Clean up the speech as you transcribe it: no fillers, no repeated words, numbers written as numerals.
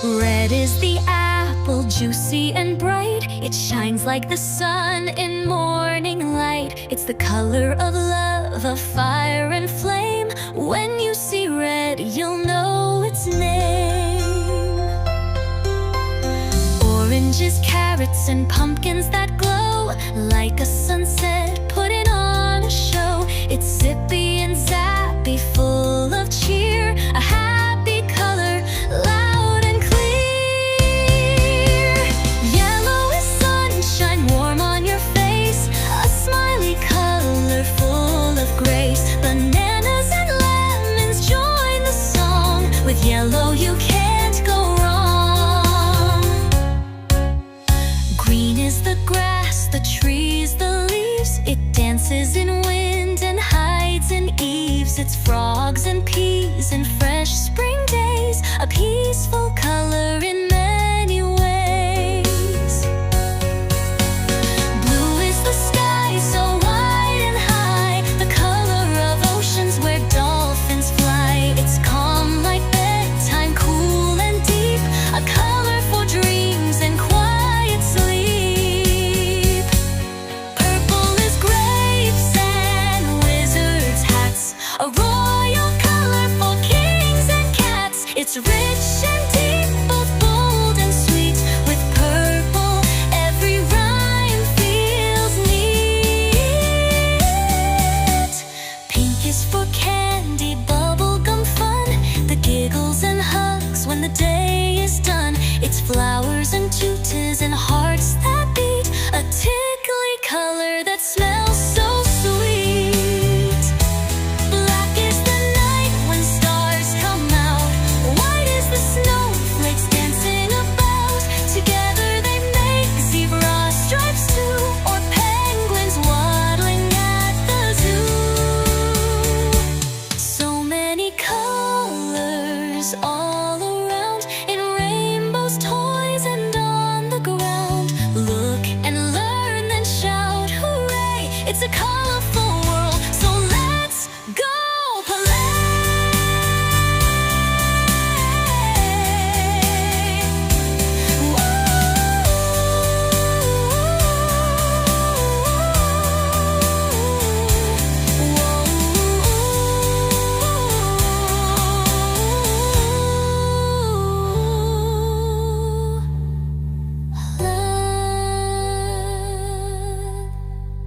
Red is the apple, juicy and bright. It shines like the sun in morning light. It's the color of love, of fire and flame. When you see red, you'll know its name. Oranges, carrots, and pumpkins that glow like a sunset putting on a show. It's zippy and zappy, full of cheer, a happy color, loud and clear. Yellow is sunshine, warm on your face, a smiley color full of grace. Bananas and lemons join the song. With yellow you can't go wrong. Green is the grass, the trees, the leaves. It dances in wind and hides in eaves. It's frogs and peas and fresh spring days, a peaceful color in many ways. Blue is the sky, so wide and high, the color of oceans where dolphins fly. It's calm like bedtime, cool and deep, a color for dreams and quiet sleep. Purple is grapes and wizards' hats, a royal color for kings and cats. It's rich and deep, both bold and sweet. With purple, every rhyme feels neat. Pink is for candy, bubblegum fun, the giggles and hugs when the day is done. It's flowers and tutus and hearts that beat, a tickly color that smells so sweet. Black is the night when stars come out, white is the snowflakes dancing about. Together they make zebra stripes too, or penguins waddling at the zoo. So many colors all around, in rainbows, toys, and on the ground. Look and learn, then shout hooray! It's a color